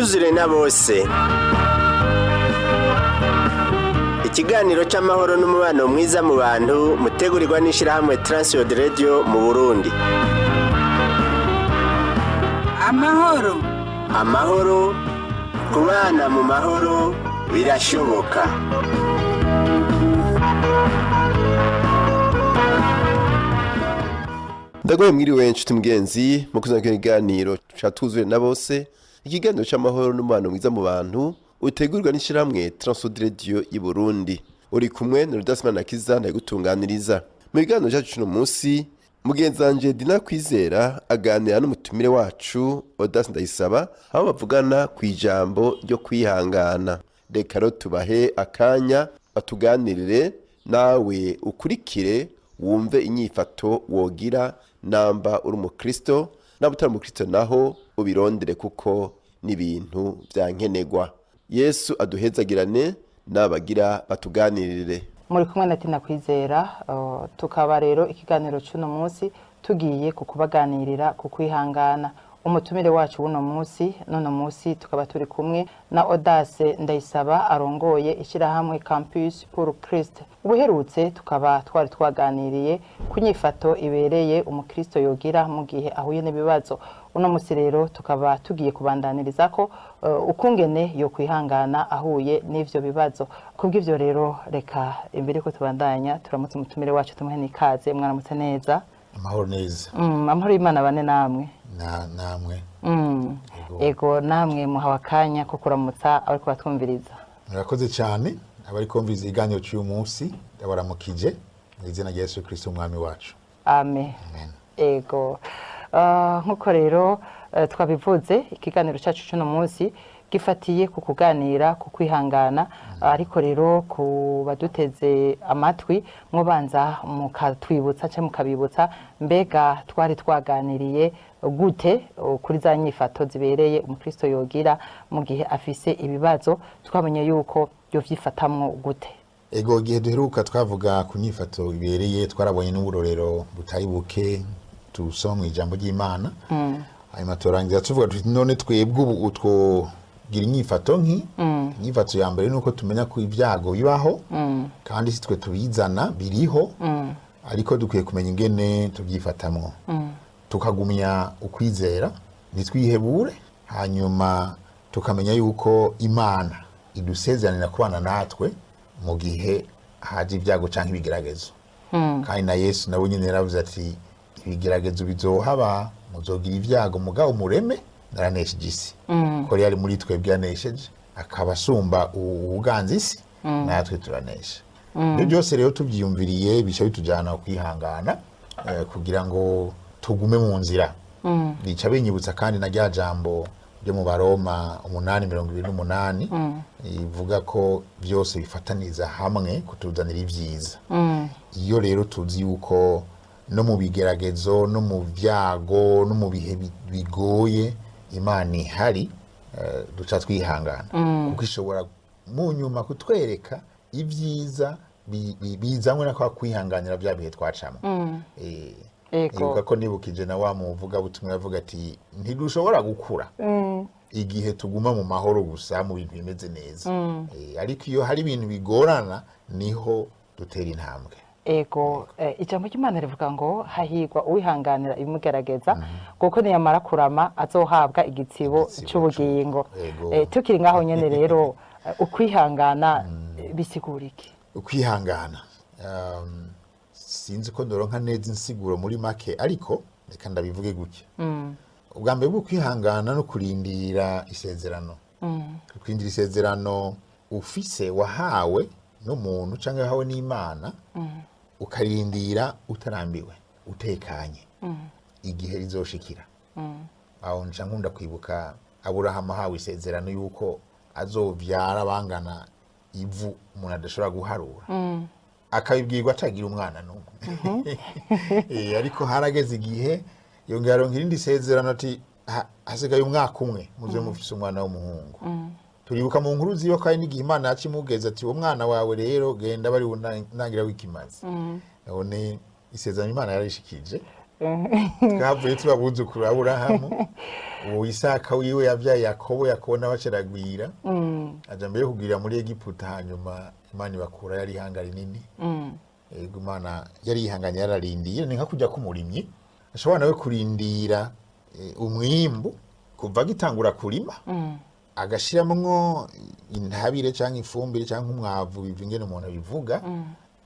twuzure na bose. Ikiganiro c'amahoro n'umubano mwiza mu bantu mutegurirwa n'ishirahamwe Transworld Radio mu Burundi. Amahoro kubana mu mahoro birashoboka. Ndagoye mwiriwe nshuti mugenzi mukuzana kiganiro twuzure na bose. Ikiganiro c'amahoro n'umubano mwiza mu bantu utegurirwa n'ishirahamwe Transworld Radio i Burundi. Uri kumwe na Rudasman Kiza ndagutunganiriza. Mu biganiro cyacu no munsi mugenzanje Dina Kwizera aganira n'umutumire wacu Odas Ndayisaba aho bavugana ku ijambo ryo kwihangana. Reka rero tubahe akanya batuganirire nawe ukurikire wumve inyifato wogira namba uri umukristo namba utari umukristo naho ubirondere kuko n'ibintu byankenegwa. Yesu aduhezagirane nabagira batuganirire. Muri kumwe na Dina Kwizera tukaba rero ikiganiro cy'uno munsi tugiye kukubaganirira ku kwihangana. Umutumire wacu w'uno munsi tukaba turi kumwe na Odas Ndayisaba arongoye ishirahamwe Campus pour Christ. Ubuherutse tukaba twari twaganiriye ku nyifato ibereye umukristo yogira mu gihe ahuye n'ibibazo. Uno munsi rero tukaba tugiye kubandaniriza ko ukungene yo kwihangana ahuye n'ivyo bibazo. Kubw'ivyo rero reka imbere ko tubandanya turamutse umutumire wacu tumuhe n'ikaze. Mwaramutse neza? Amahoro neza. Amahoro y'Imana bane namwe. Namwe. Ego namwe muhawa akanya ko kuramutsa ariko batwumviriza. Murakoze cyane abari kumviriza iganiro cy'uyu munsi ndabaramukije mu izina rya Yesu Kristo umwami wacu. Amen. Ego nkuko rero twabivuze ikiganiro cyacu cy'uno munsi gifatiye ku kuganira ku kwihangana, ariko rero ku baduteze amatwi mubanza mukatwibutsa cyangwa mukabibutsa mbega twari twaganiriye gute kuri za nyifato zibereye umukristo yogira mu gihe afise ibibazo, twabonye yuko yovyifatamwo gute. Ego gihe duheruka twavuga ku nyifato ibereye twarabonye n'uburorero butari buke tusoma mu ijambo ry'Imana. Hanyuma turangiza tuvuga tuti none twebwe ubu gira inyifato inyifato ya mbere nuko tumenya ko ibyago bibaho kandi si twe tubizana biriho, ariko dukwiye kumenya ingene tubyifatamwo tukagumya ukwizera nitwihebure, hanyuma tukamenya yuko Imana idusezerana kubana natwe mu gihe haje ibyago canke ibigeragezo. Kandi na Yesu nawe nyene yaravuze ati ibigeragezo bizohaba muzogira ibyago mugabo mureme naranesheje isi. Ko yari muri twebwe yanesheje akaba asumba ubuganza isi, natwe turanesha. Ibyo byose rero tubyiyumviriye bica bitujana kwihangana kugira ngo tugume mu nzira. Bica binyibutsa kandi na rya jambo ryo mu Baroma 8:28 ivuga ko byose bifataniza hamwe kutuzanira ibyiza. Iyo rero tuzi yuko no mu bigeragezo no mu byago no mu bihe bigoye Imana ihari, duca twihangana kuko ishobora mu nyuma kutwereka ibyiza bizanywe na kwa kwihanganira bya bihe twacamo. Ego ko nibukije na wa muvuga butumwe yavuga ati ntidushobora gukura igihe tuguma mu mahoro gusa mu bintu bimeze neza. Ariko iyo hari ibintu bigorana niho dutera intambwe. Ego ijambo ry'Imana rivuga ngo hahirwa uwihanganira ibimugerageza kuko niyamara kurama azohabwa igitsibo cy'ubugingo. Tukiri ngaho nyene rero ukwihangana bisigura iki? Ukwihangana sinzi ko ndoronka neza insiguro muri make, ariko reka ndabivuge gutya. Ubwa mbere bwo kwihangana no kurindira isezerano. Kurindira isezerano ufise wahawe n'umuntu canke wahawe n'Imana, ukarindira utarambiwe utekanye igihe rizoshikira. Aho nca nkunda kwibuka Aburahamu ahawe isezerano yuko azovyara bangana ivu umuntu adashobora guharura, akabibwirwa atagira umwana n'umwe. Ariko harageze igihe yongera aronka irindi sezerano ati hasigaye umwaka umwe muze mufise umwana w'umuhungu. Turibuka mu nkuru ziyo kandi n'igihe Imana yacimugeza ati uwo mwana wawe rero genda bari unangira wikimaze. None isezerano Imana yarishikije twavuye tubabuzukuru Aburahamu uwo Isaka wiwe yavyaye Yakobo, Yakobo nawe aceragwira aja mbere kugwira muri Egiputa, hanyuma Imana ibakura yari ihanga rinini. Ego Imana yari ihanganye yararindiye, ni nka kujya kumurimyi ashobora nawe kurindira umwimbu kuva gitangura kurima agashiramwo intabire canke ifumbire canke umwavu, biva ingene umuntu abivuga,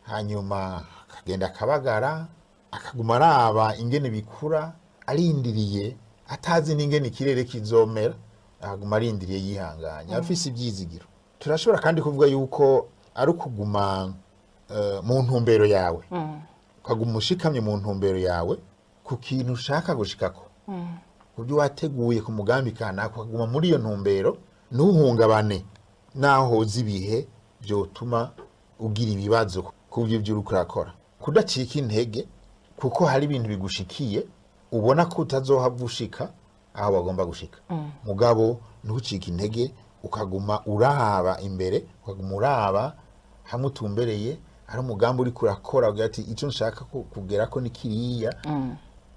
hanyuma akagenda akabagara, akaguma araba ingene bikura, arindiriye atazi n'ingene ikirere kizomera, akaguma arindiriye yihanganye afise ivyizigiro. Turashobora kandi kuvuga yuko ari ukuguma mu ntumbero yawe, ukaguma ushikamye mu ntumbero yawe ku kintu ushaka gushikako, kubyo wateguye ku mugambi kanaka, ukaguma muri iyo ntumbero, ntuhungabane naho hoza ibihe vyotuma ugira ibibazo kubyo ivyo uriko urakora. Kudacika intege kuko hari ibintu bigushikiye ubona ko utazohava ushika aho bagomba gushika, mugabo ntucike intege, ukaguma uraba imbere, ukaguma uraba hamwe utumbereye, hari umugambi uri kurakora ugira ati ico nshaka kugera ko ni kiriya,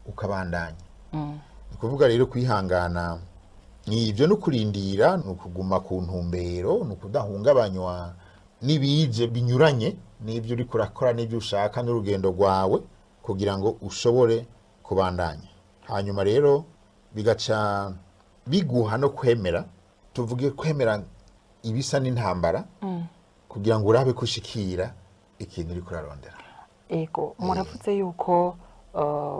ukabandanya. Ni kuvuga rero kwihangana ni ivyo, no kurindira, no kuguma ku ntumbero, no kudahungabanywa n'ibije binyuranye n'ivyo uri kurakora n'ivyo ushaka n'urugendo rwawe, kugira ngo ushobore kubandanya. Hanyuma rero bigaca biguha no kwemera, tuvuge kwemera ibisa n'intambara, kugira ngo urabe kushikira ikintu uri kurarondera. Ego muravuze yuko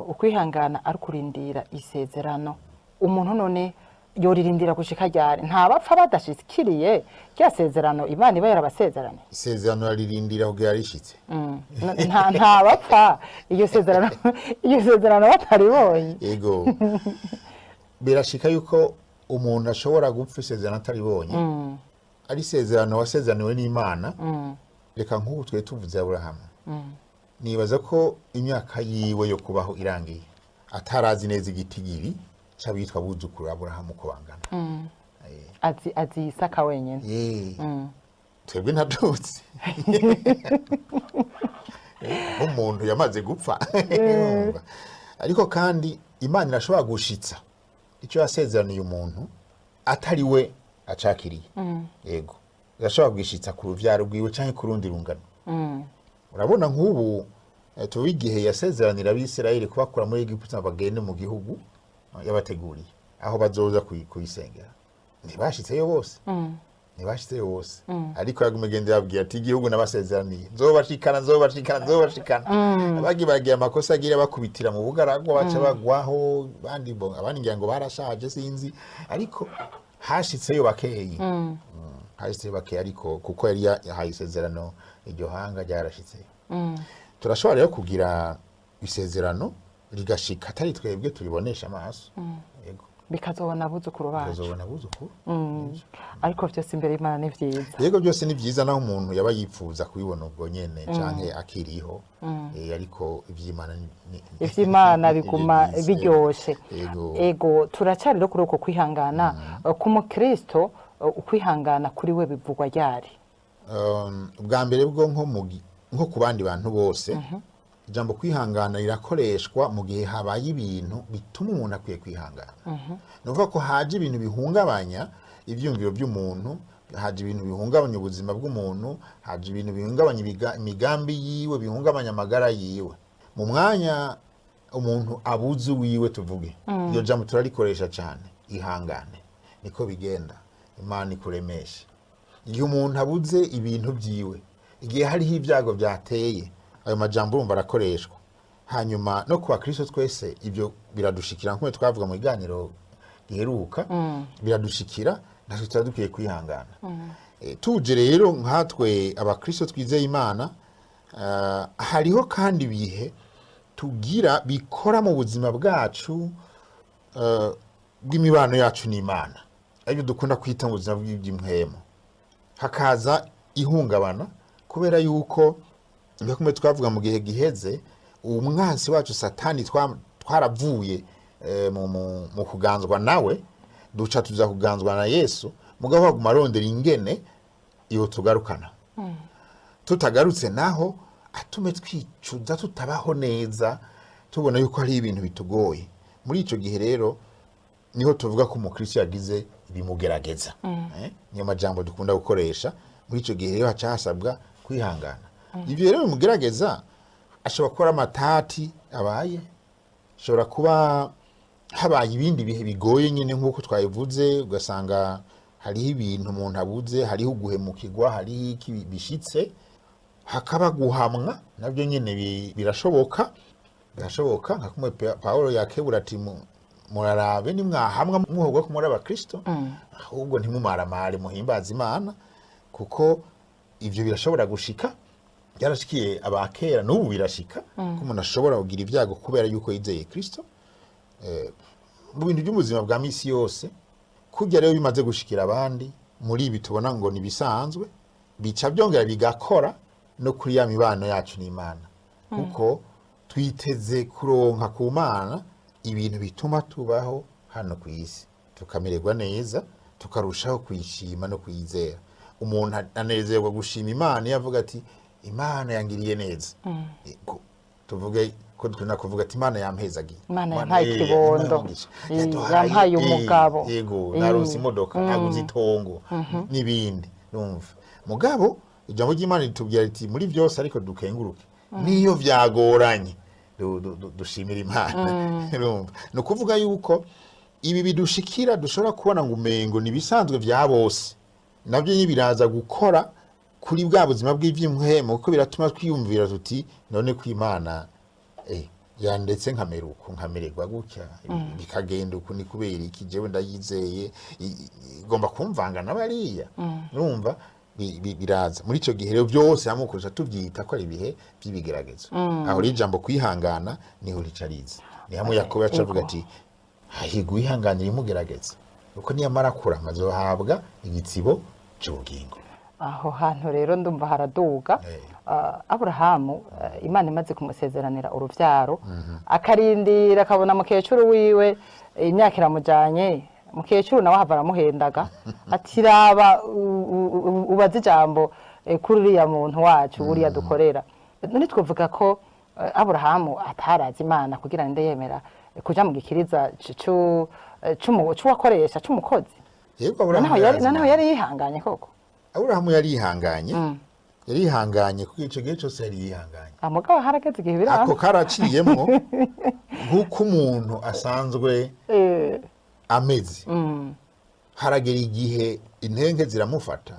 ukwihangana ari kurindira isezerano. Umuntu none yoririndira gushika ryari? Nta bapfa badashikiriye rya sezerano Imana iba yarabasezeranye. Isezerano aririndira kugira rishitse. Nta bapfa iyo sezerano bataribonye. Ego birashika yuko umuntu ashobora gupfa isezerano ataribonye, ari isezerano wasezeraniwe n'Imana. Reka nk'ubu twe tuvuze Aburahamu, nibaza ko imyaka yiwe yo kubaho irangiye atarazi neza igitigiri c'abitwa buzukuru Aburahamu ko bangana. Azi Isaka wenyene. Twebwe ntaduzi umuntu yamaze gupfa. Ariko kandi Imana irashobora gushitsa icyo yasezeraniye umuntu atari we acakiriye. Yego irashobora gushitsa ku ruvyaro rwiwe canke ku rundi rungano. Urabona nk'ubu tuba igihe yasezeranira Abisirayeli kubakura muri Egiputa bagende mu gihugu yabateguriye aho bazoza kuyisengera, ntibashitseyo bose. Ntibashitseyo bose, ariko yagumegende yabwiye ati igihugu nabasezeraniye nzobashikana. Abagi bagiye amakosa agira bakubitira mu bugaragwa, baca bagwaho, abandi ngira ngo barashaje sinzi, ariko hashitseyo bakeyi. Hashitseyo bakeyi, ariko kuko yari yahaye isezerano iryo hanga ryarashitseyo. Turashobora rero kugira isezerano rigashika atari twebwe turibonesha amaso. Yego bikazobona abuzukuru bacu. Bikazobona abuzukuru. Ariko vyose imbere y'Imana ni vyiza. Yego byose ni vyiza, naho umuntu yaba yipfuza kubibona ubwo nyene canke akiriho. Ariko ivy'Imana biguma biryoshe. Ego turacari rero kuri uko kwihangana ku mukristo. Ukwihangana kuri we bivugwa ryari? Ubwa mbere bwo nko ku bandi bantu bose, ijambo kwihangana rirakoreshwa mu gihe habaye ibintu bituma umuntu akwiye kwihangana. Nuvuga ko haje ibintu bihungabanya ivyumviro by'umuntu, haje ibintu bihungabanya ubuzima bw'umuntu, haje ibintu bihungabanya imigambi yiwe, bihungabanya amagara yiwe. Mu mwanya umuntu abuze wiwe, tuvuge iyo jambo turarikoresha cyane, ihangane. Niko bigenda, Imana ikuremeshe. Igihe umuntu abuze ibintu byiwe, igihe hariho ibyago byateye, ayo majambo urumva arakoreshwa. Hanyuma no kuba Kristo twese ibyo biradushikira, nk'uko twavuga mu biganiro giheruka, biradushikira, natwe turadukwiye kwihangana. Tuje rero nkatwe abakristo twizeye Imana, hariho kandi ibihe tugira bikora mu buzima bwacu bw'imibano yacu n'Imana, aribyo dukunda kwita mu buzima bw'iby'imhemu. Hakaza ihungabana kubera yuko ngakumwe twavuga mu gihe giheze, umwansi wacu Satani twaravuye mu kuganzwa nawe, duca tuza kuganzwa na Yesu, mugabo aguma arondera ingene iyo tugarukana. Tutagarutse naho atume twicuza, tutabaho neza, tubona yuko hari ibintu bitugoye. Muri ico gihe rero niho tuvuga ko umukristo yagize ibimugerageza. Niyo majambo dukunda gukoresha. Muri ico gihe rero haca hasabwa kwihangana. Ivyo rero bimugerageza ashobora kuba amatati abaye, ashobora kuba habaye ibindi bihe bigoye nyine nk'uko twabivuze, ugasanga hariho ibintu umuntu abuze, hariho guhemukirwa, hariho iki bishitse, hakaba guhamwa, nabyo nyine birashoboka nka kumwe Pawulo yakebura ati murarabe nimwahamwa muhogwa ko muri abakristo, ahubwo ntimumaramare muhimbaza Imana, kuko ivyo birashobora gushika. Byarashikiye abakera n'ubu birashika ko umuntu ashobora kugira ibyago kubera yuko yizeye Kristo. Mu bintu by'ubuzima bwa misi yose kujya rero bimaze gushikira abandi, muri ibi tubona ngo nibisanzwe, bica byongera bigakora no kuri ya mibano yacu n'Imana, kuko twiteze kuronka ku Mana ibintu bituma tubaho hano ku isi, tukamererwa neza, tukarushaho kuyishima no kuyizera. Umuntu anezerwa gushima Imana yavuga ati Imana yangiriye neza. Tuvuge ko dukunda kuvuga ati Imana yampezagiye, Imana yampaye ikibondo, yampaye umugabo, yego naronse imodoka, naguze itongo n'ibindi. Numva mugabo ijambo ry'Imana ritubwira riti muri byose ariko dukenguruke niyo vyagoranye dushimira Imana. Numva no kuvuga yuko ibi bidushikira dushobora kubona ngo umengo nibisanzwe vya bose, nabyo nyibiraza gukora kuri bwa buzima bw'ivy'imhemo, kuko biratuma twiyumvira tuti none ko Imana yandetse nkamererwa gutya, bikagenda uku ni kubera iki jewe ndayizeye igomba kumvanga n'abariya. Urumva biraza muri ico gihe rero byose amukoresha tubyita ko ari ibihe by'ibigeragezo. Aho ijambo kwihangana niho ricariza, ni hamwe Yakobo yacavuga ati hahigwa ihanganira imugerageza, uko niyamara kurama azohabwa igitsibo cy'ubugingo. Aho hantu rero ndumva haraduga. Aburahamu Imana imaze kumusezeranira uruvyaro, akarindira akabona mukecuru wiwe imyaka iramujanye, mukecuru nawe hava aramuhendaga ati raba ubaze ijambo kuri uriya muntu wacu uriya dukorera. None twavuga ko Aburahamu atarazi Imana kugira ngo yemera kuja mu gikiriza c'uwakoresha c'umukozi. Yego Aburahamu naho yari yihanganye koko. Aburahamu yari yihanganye kuko ico gihe cyose yari yihanganye. Amugabo harageze igihe biranga ako karaciyemwo nk'uko umuntu asanzwe ameze. Haragera igihe intenge ziramufata,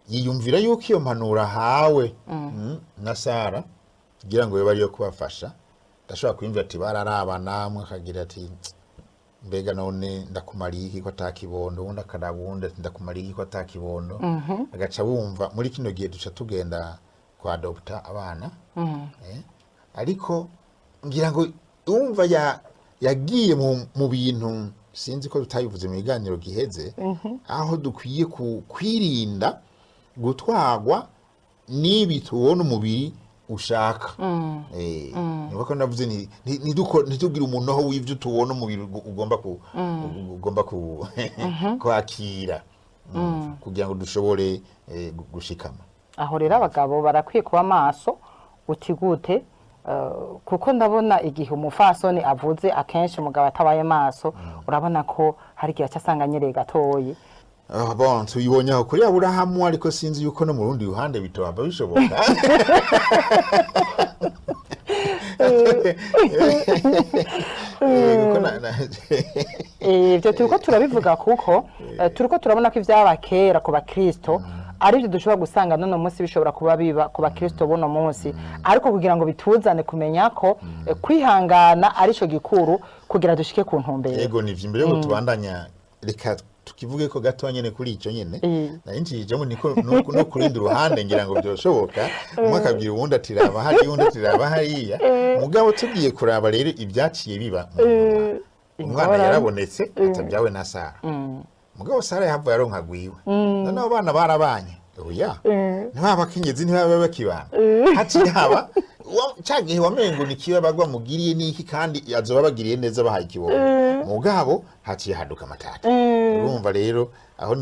yiyumvira yuko iyo mpanura hawe na Sara kugira ngo bari yo kubafasha, ndashobora kwiyumvira ati bararabana, amwe akagira ati mbega none ndakumariye iki ko atakibondo, undi akarabunda ndakumariye iki ko atakibondo. Agaca bumva muri kino gihe duca tugenda kwa adopta abana. Ariko ngira ngo umva yagiye mu bintu sinzi ko tutayivuze mu biganiro giheze, aho dukwiye kwirinda gutwagwa n'ibi tubona umubiri ushaka. Niba ko navuze ntitugire umuntu aho w'ivyo tubona umubiri ugomba kwakira kugira ngo dushobore gushikama. Aho rero abagabo barakwiye kuba maso uti gute, kuko ndabona igihe umufasoni avuze akenshi umugabo atabaye maso, urabona ko hari igihe cyasanga nyereye gatoyi. Bon, tuyibonye aho kuri Aburahamu, ariko sinzi yuko no mu rundi ruhande bitoba bishoboka. Ibyo turiko turabivuga kuko turiko turabona ko ivyaba kera ku bakristo arivyo dushobora gusanga none munsi bishobora kuba biba ku bakristo bono munsi, ariko kugira ngo bituzane kumenya ko kwihangana arico gikuru kugira dushike ku ntumbero. Yego nivyo imbere yo tubandanya reka tukivuge ko gato nyene kuri ico nyene narinjijemo niko no kurindi ruhande ngira ngo byoshoboka, umwe akabwira uwundi ati raba hari uwundi ati raba hariya. Mugabo tugiye kuraba rero ibyaciye biba, umwana yarabonetse atabyawe na Sara. Mugabo Sara yahavuye aronka gwiwe, none abo bana barabanye. Oya ntibaba kenyezi ntibaba bakibana, hati haba cagihe wamengo nikiba bagwa mugiriye niki kandi azoba bagiriye neza bahaye ikibondo. Mugabo haciye haduka amatata. Urumva rero aho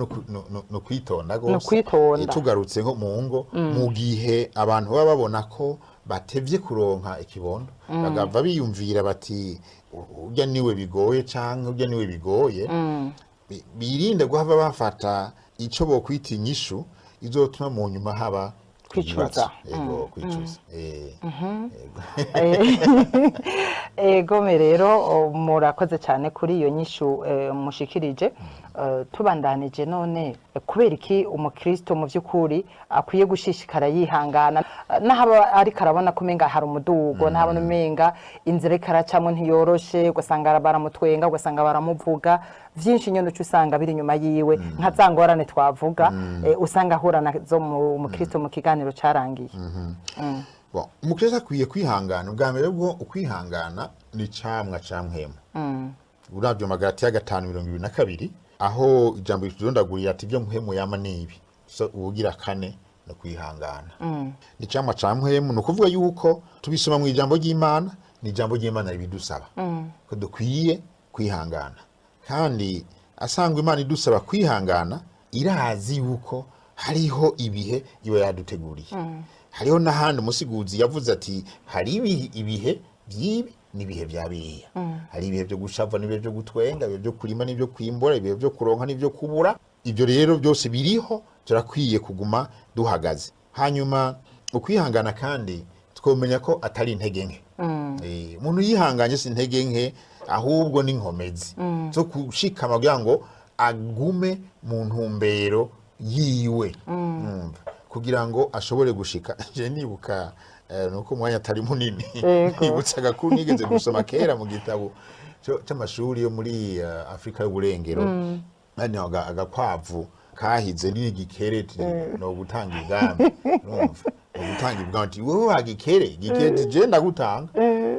no kwitonda gose, tugarutse nko mu ngo mu gihe abantu baba babona ko batevye kuronka ikibondo bagava biyumvira bati urya niwe bigoye canke urya niwe bigoye birinde guhava bafata ico bokwita inyishu izotuma mu nyuma haba kwicuza. Ego kwicuza. Ego rero murakoze cyane kuri iyo nyishu mushikirije. Tubandanije none kubera iki umukristo mu by'ukuri akwiye gushishikara yihangana n'ahaba ari karabona kumenga hari umudugo ntabona umenga inzira ikaracamwe ntiyoroshe ugasanga baramutwenga ugasanga baramuvuga byinshi nyine usanga biri nyuma yiwe nka za ngorane twavuga usanga ahura nazo mu mukristo mu kiganiro cyarangiye. Umukristo akwiye kwihangana. Ubwa mbere bwo ukwihangana ni camwa camwemo. Uravyo Magalatiya 5:22 aho ijambo ritudondagurira ati byo muhemu yama nibi so ubugira kane no kwihangana. Ni camwa camwemo no kuvuga yuko tubisoma mu ijambo ry'Imana, ni ijambo ry'Imana ribidusaba ko dukwiye kwihangana, kandi asangwa Imana idusaba kwihangana irazi yuko hariho ibihe iwe yaduteguriye. Hariho n'ahandi umusiguzi yavuze ati hari ibihe by'ibi n'ibihe bya biriya. Hari ibihe byo gushava n'ibihe byo gutwenga, ibihe byo kurima n'ibyo kwimbura, ibihe byo kuronka n'ibyo kubura. Ibyo rero byose biriho, turakwiye kuguma duhagaze. Hanyuma ukwihangana kandi twomenya ko atari intege nke. Umuntu yihanganye si intege nke, ahubwo ni inkomezi zo kushikama kugira ngo agume mu ntumbero yiwe, kugira ngo ashobore gushika. Je nibuka nuko umwanya atari munini nibutsa gakuru nigeze gusoma kera mu gitabo cy'amashuri yo muri Afrika y'uburengero, agakwavu kahize n'igikeret no gutanga ibwami. Numva gutanga ibwami wowe wagikere gikeret je ndagutanga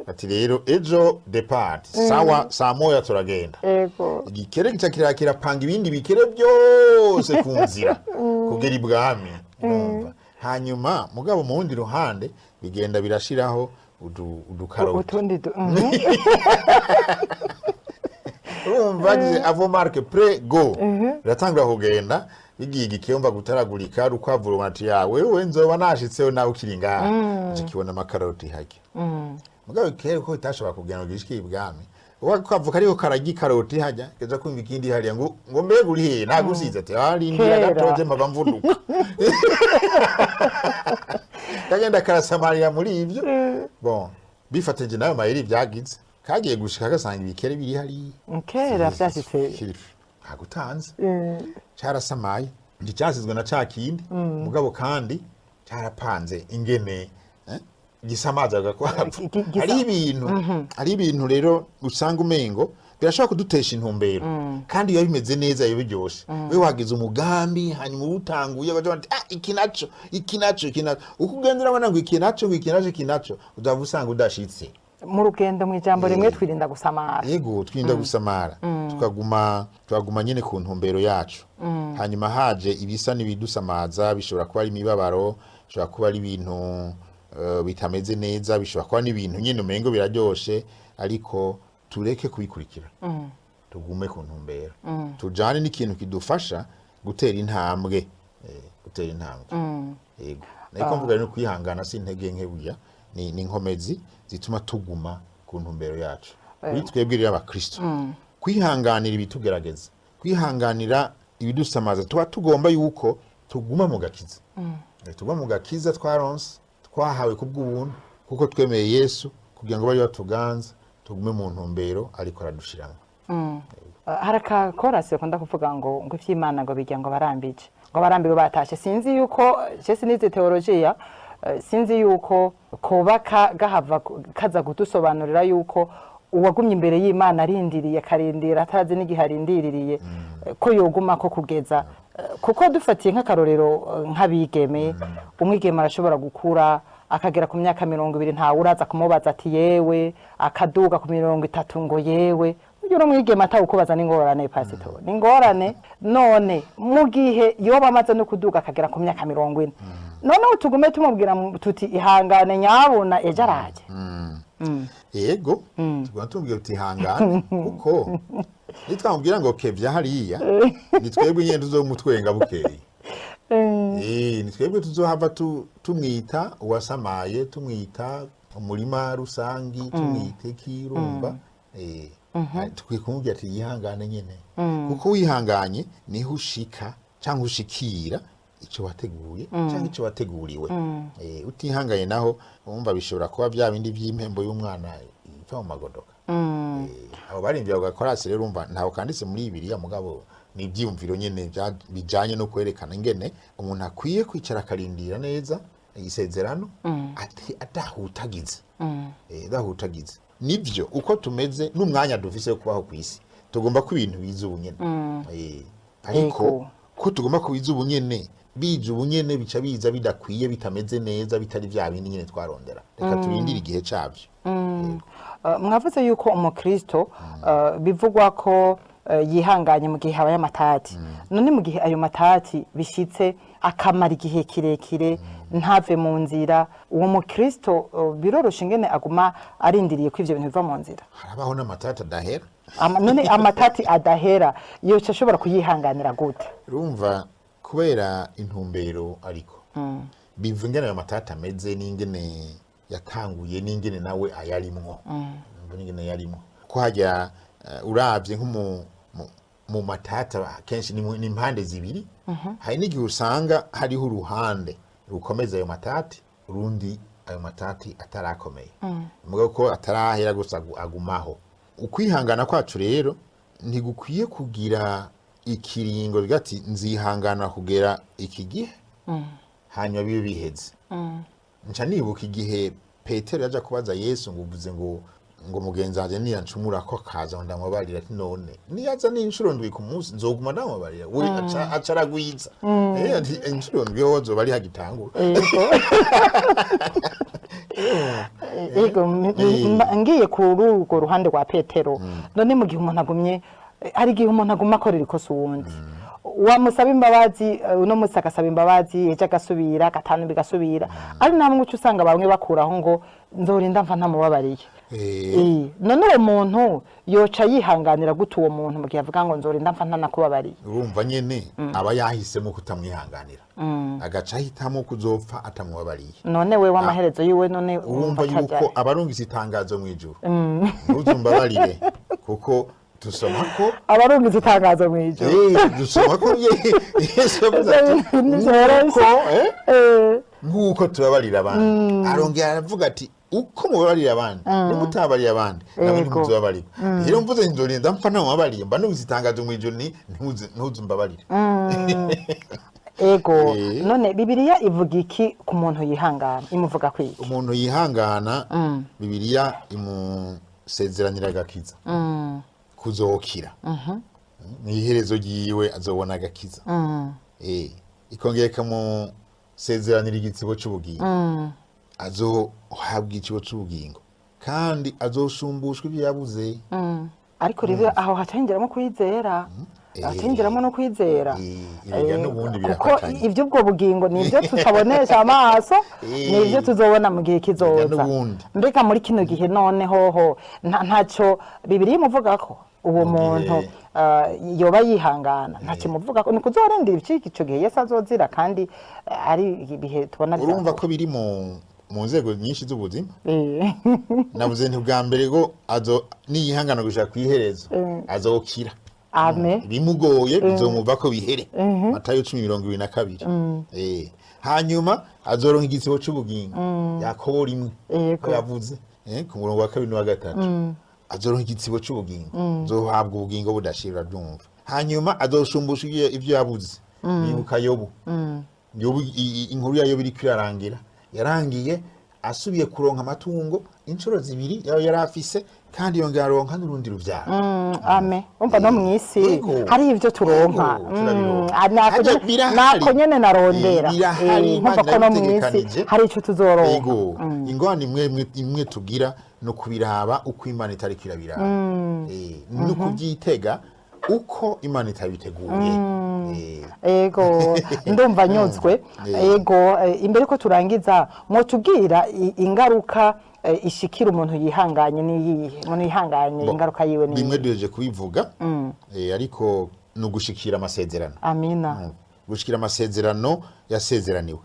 ati rero ejo depart sawa saa moya turagenda. Igikere kirakira panga ibindi bikere byose kunzira kugera ibwami. Numva hanyuma mugabo mu wundi ruhande bigenda birashiraho udukaroti utundi urumva avo marque pre go biratangura kugenda bigiye igikemba gutaragurika rukwavu rumati yawe we nzoba nashitseho nawe ukiri ngaha kibona makaroti hake. Mugabo ikere ko itashobora kugenda gishiki ibwami wakwavuka ariko karagi karoti hajya keza kumva ikindi hariya ngo mbega uri he nagusize ati ari ndira gatoje mava mvuduka. Kagenda karasamarira muri ibyo bifatije nayo mayeri byagize kagiye gushika gasanga ibikere biri hari kera byasitse hagutanze cyarasamaye ndi cyasizwe na cakindi mugabo kandi cyarapanze ingene gisamaza agakwavu. Ari ibintu rero usanga umengo birashobora kudutesha intumbero, kandi iyo bimeze neza iyo biryoshe we wagize umugambi hanyuma utanguye baje bati iki naco ukugendera abana ngo iki naco uzava usanga udashitse mu rugendo mu ijambo rimwe twirinda gusamara. Yego twirinda gusamara tukaguma nyene ku ntumbero yacu. Hanyuma haje ibisa n'ibidusamaza bishobora kuba ari imibabaro, bishobora kuba ari ibintu bitameze neza, bishobora kuba n'ibintu nyene umengo biraryoshe, ariko tureke kubikurikira. Tugume ku ntumbero tujane n'ikintu kidufasha gutera intambwe. Yego niko mvuga no kwihangana si intege nke burya ni inkomezi zituma tuguma ku ntumbero yacu. Twebwirira abakristo kwihanganira ibitugerageza, kwihanganira ibidusamaza, tuba tugomba yuko tuguma mu gakiza. Tuguma mu gakiza twaronse twahawe kubw'ubuntu kuko twemeye Yesu kugira ngo bari batuganza tugume mu ntumbero ariko aradushiramo. Haraka korase kunda kuvuga ngo ivy'Imana ngo bijya ngo barambiwe batashe. Sinzi yuko Jesse nize teologiya, sinzi yuko kobaka gahava kaza gutusobanurira yuko uwagumye imbere y'Imana arindiriye karindira atazi n'igiharindiririye ko yoguma ko kugeza kuko dufatiye nk'akarorero nk'abigeme, umwigeme arashobora gukura akagera ku myaka 20 nta uraza kumubaza ati yewe, akaduga ku 30 ngo yewe. Ujye mwigeme atawukubaza n'ingorane pasito n'ingorane. None mu gihe yoba amaze no kuduga akagera ku myaka 40 none utugume tumubwira tuti ihangane nyabona ejo araje. Yego tugomba uti ihangane kuko nitwamubwira ngo kevya hariya nitwebwe nyende zo mutwenga bukeye ni twebwe tuzohava tumwita uwasamaye, tumwita umurima rusangi, tumwita ikirumba. Tukwiye kumubwira ati yihangane nyene, kuko wihanganye niho ushika cyangwa ushikira icyo wateguye cyangwa icyo wateguriwe. Utihanganye naho wumva bishobora kuba bya bindi by'impembo y'umwana ipfa mu magodoka. Abo baririmbyi bagakorasi rero umva ntaho kanditse muri Bibiliya, mugabo ni ibyiyumviro nyene bijanye no kwerekana ingene umuntu akwiye kwicara akarindira neza isezerano adahutagize. Adahutagize nivyo uko tumeze n'umwanya dufise kubaho kwisi, tugomba ko ibintu biza ubunyene. Ariko ko tugomba kubiza ubunyene, bije ubunyene bica biza bidakwiye, bitameze neza, bitari vya bindi nyene twarondera. Reka turindire igihe cavyo. Mwavuze yuko umukristo bivugwa ko yihanganye mu gihe habaye amatati. None mu gihe ayo matati bishitse akamara igihe kirekire ntave mu nzira, uwo mukristo biroroshe ingene aguma arindiriye ko ivyo bintu biva mu nzira? Harabaho n'amatati adahera. None amatati adahera yoca ashobora kuyihanganira gute? Urumva kubera intumbero ariko biva ingene ayo matati ameze n'ingene yatanguye n'ingene nawe ayarimwo. N'ingene yarimwo ko hajya uravye nko mu matata kenshi ni impande zibiri. Hari n'igihe usanga hariho uruhande rukomeza ayo matati, urundi ayo matati atarakomeye, mugabo ko atarahera gusa agumaho. Ukwihangana kwacu rero ntigukwiye kugira ikiringo gati nzihangana kugera iki gihe hanyuma bibe biheze. Nca nibuka igihe Petero yaja kubaza Yesu ngo uvuze ngo mugenzi wanje niyancumura ko kaza ndamubarira ati none niyaza n'inshuro ndwi ku munsi nzoguma ndamubarira we acaragwiza. Ati inshuro ndwi hozo bari hagitangura. Ego ngiye ku rugo ruhande rwa Petero, none mu gihe umuntu agumye, ari gihe umuntu aguma akorera ikosa uwundi, wamusaba imbabazi uno musi agasaba imbabazi, ejo agasubira, gatanu bigasubira, ari namwe uca usanga bamwe bakuraho ngo nzorinda mfa ntamubabariye. None uwo muntu yoca yihanganira gute uwo muntu mu gihe avuga ngo nzorinda mfa ntanakubabariye? Urumva nyene aba yahisemo kutamwihanganira, agaca ahitamo kuzopfa atamubabariye. None we w'amaherezo yiwe none urumva yuko abarungise itangazo mu ijuru ntuzumbabarire, kuko dusoma ko abarungise itangazo mu ijuru dusoma ko Yesu yavuze ati nk'uko tubabarira abandi, arongera aravuga ati uko mubabarira abandi nimutabarira abandi namwe ntimuzobabarira. Rero mvuze nzorinda mpfa ntamubabariye, mba numvise itangazo mu ijuru ntuzumbabarire. Ego none Bibiliya ivuga iki ku muntu yihangana? Imuvuga kwiki umuntu yihangana? Bibiliya imusezeranira agakiza, kuzokira mwiherezo ryiwe azobona agakiza. Ikongera ikamusezeranira igitsibo c'ubugingo, azohabwa ikibo c'ubugingo kandi azosumbushwa ibyo yabuze. Ariko rero aho hacengeramo kwizera, hacengeramo no kwizera, kuko ivyo ubwo bugingo nivyo tutabonesha amaso, nivyo tuzobona mu gihe kizoza. Mbega muri kino gihe none hoho ntaco Bibiliya imuvuga ko uwo muntu yoba yihangana? Ntacyo muvuga ko nikuzorendera iki ico gihe Yesu azozira, kandi ari ibihe tubona bya. Urumva ko biri mu nzego nyinshi z'ubuzima. Navuze nti bwa mbere go niyihangana gushaka kwiherezo azokira. Amen. Bimugoye bizomuva ko bihere. Matayo 10:22. Hanyuma azoronka igitsibo c'ubugingo. Yakobo 1 ko yavuze ku murongo wa 2 n'wa 3. Azoronka igitsibo c'ubugingo, zohabwa ubugingo budashira byumva. Hanyuma azoshumbusha ivyo yabuze. Nibuka Yobu. Yobu inkuru ya Yobu iri kwirarangira, yarangiye asubiye kuronka amatungo inshuro zibiri yari afise, kandi yongera aronka n'urundi ruvyaro. Amen. Umva no mwisi hari ivyo turonka, nako nyene narondera. Umva ko no mwisi hari ico tuzoronka. Ingwani imwe tugira no kubiraba uko Imana itari kirabiraba, no kubyitega uko Imana itabiteguye. Ego ndumva nyuzwe. Ego imbere ko turangiza mwotubwira ingaruka ishikira umuntu yihanganye niyihe? Umuntu yihanganye ingaruka yiwe ni bimwe duheje kubivuga, ariko no gushikira amasezerano. Amina. gushikira amasezerano yasezeraniwe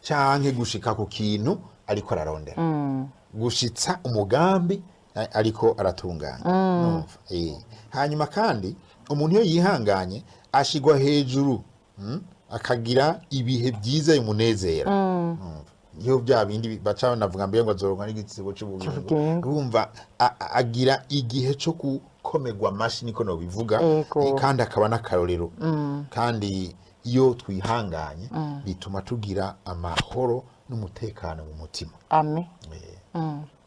canke gushika ku kintu ariko ararondera gushitsa umugambi ariko aratunganya numva hanyuma kandi umuntu iyo yihanganye ashigwa hejuru akagira ibihe byiza bimunezera iyo bya bindi baca navuga mbere ngo azoronka n'igitsebo cy'ubugingo urumva agira igihe cyo gukomerwa amashi niko no bivuga kandi akaba n'akarorero kandi iyo twihanganye bituma tugira amahoro n'umutekano mu mutima amen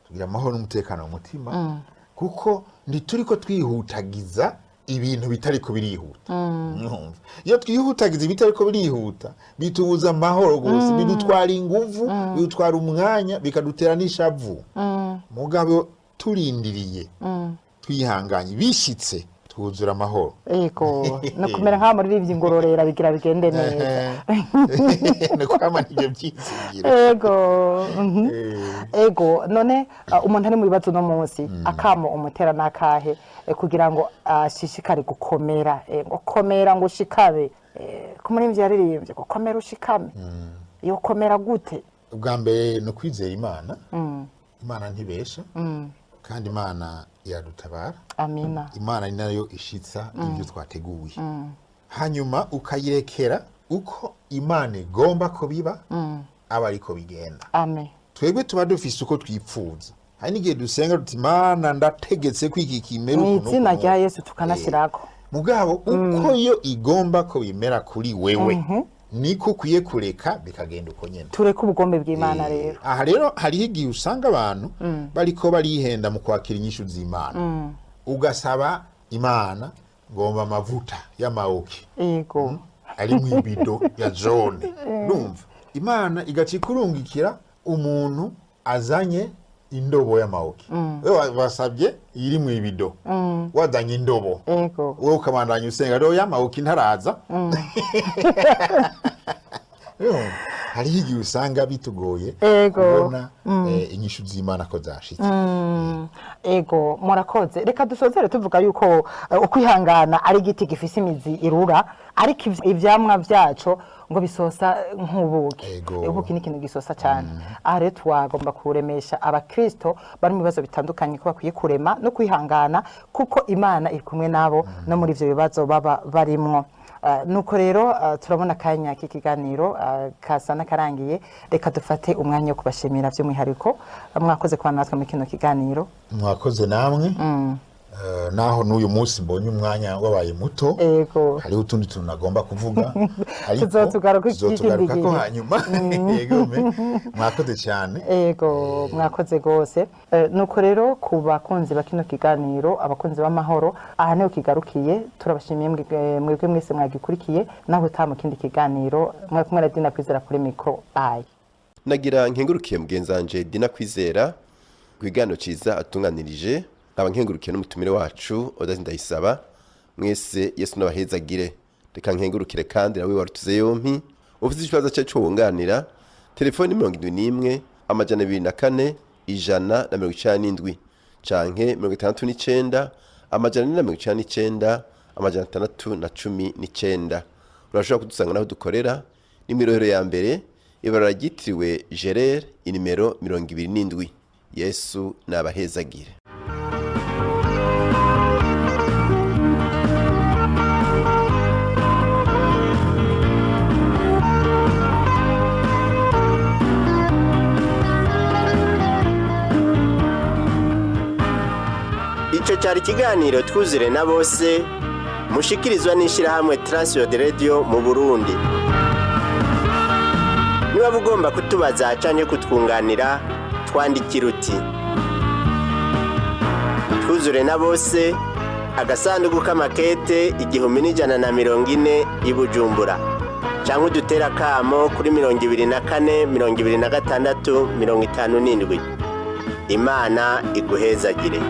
tugira amahoro n'umutekano mu mutima kuko ntituriko twihutagiza ibintu bitariko birihuta iyo twihutagiza ibitariko birihuta bitubuza amahoro gose bidutwara inguvu bidutwara umwanya bikadutera n'ishavu mugabo turindiriye twihanganye bishitse twuzura amahoro no kumera nka muri ivyo ngororera bigira bigende neza no kwama nivyo byizigira ego none umuntu ari mu bibazo no munsi akamo umutera nakahe kugira ngo ashishikare gukomera ngo komera ngo ushikabe kumuri ivyo yaririmbye gukomera ushikame yo komera gute ubwa mbere no kwizera Imana Imana ntibesha kandi Imana iradutabara amina Imana ni nayo ishitsa ibyo twateguye hanyuma ukayirekera uko Imana igomba ko biba aba ariko bigenda amen twebwe tuba dufise uko twipfuza hari n'igihe dusenga tuti Imana ndategetse kwiki kimera uko nuko n'izina rya Yesu tukanashirako mugabo uko yo igomba ko bimera kuri wewe niko ukwiye kureka bikagenda uko nyene tureka ubugombe bw'Imana rero aha rero hariho igihe usanga abantu bariko barihenda mu kwakira inyishu z'Imana ugasaba Imana ngomba amavuta y'amaoke yego ari mu ibido ya jaune numva Imana igaci kurungikira umuntu azanye indobo y'amaoke wasabye iri mu ibido wadanye indobo yego wowe ukamandanya usenga rero y'amaoke ntaraza hariho igihe usanga bitugoye kubona inyishu z'Imana ko zashitse ego murakoze reka dusozere tuvuga yuko ukwihangana ari igiti gifise imizi irura ariko ivyamwa vyaco ngo bisosa nk'ubuki ubuki ni ikintu gisosa cyane aha rero twagomba kuremesha abakristo bari mu bibazo bitandukanye ko bakwiye kurema no kwihangana kuko Imana iri kumwe nabo no muri ivyo bibazo baba barimwo nuko rero turabona kanya k'ikiganiro kasana karangiye reka dufate umwanya wo kubashimira by'umwihariko mwakoze kubana natwe muri kino kiganiro mwakoze namwe naho n'uyu munsi mbonye umwanya wabaye muto hariho utundi tuntu nagomba kuvuga ariko tuzotugaruka ko hanyuma yego mwakoze cyane yego mwakoze gose nuko rero ku bakunzi bakino kiganiro abakunzi b'amahoro aha niho kigarukiye turabashimiye mwebwe mwese mwagikurikiye naho tamu kindi kiganiro mwakumwe na Dina Kwizera kuri micro bye nagira nkengurukiye mugenzanje Dina Kwizera kwigano ciza atunganirije nkaba nkengurukiye n'umutumire wacu Odazi Ndayisaba mwese Yesu nabahezagire reka nkengurukire kandi nawe warutuze yompi ufite ikibazo cyacu wunganira telefone 71 204 197 canke 69 499 619 urashobora kudusanga naho dukorera n'imirohero ya mbere ibara ryitiriwe Gerard inimero 27 Yesu nabahezagire. Ico cyari kiganiro twuzure na bose mushikirizwa n'ishirahamwe Transworld Radio mu Burundi. Niba bugomba kutubaza canke kutwunganira twandikira uti twuzure na bose agasanduku k'amakete 1140 i Bujumbura canke udutera kamo kuri 24 26 57. Imana iguhezagire.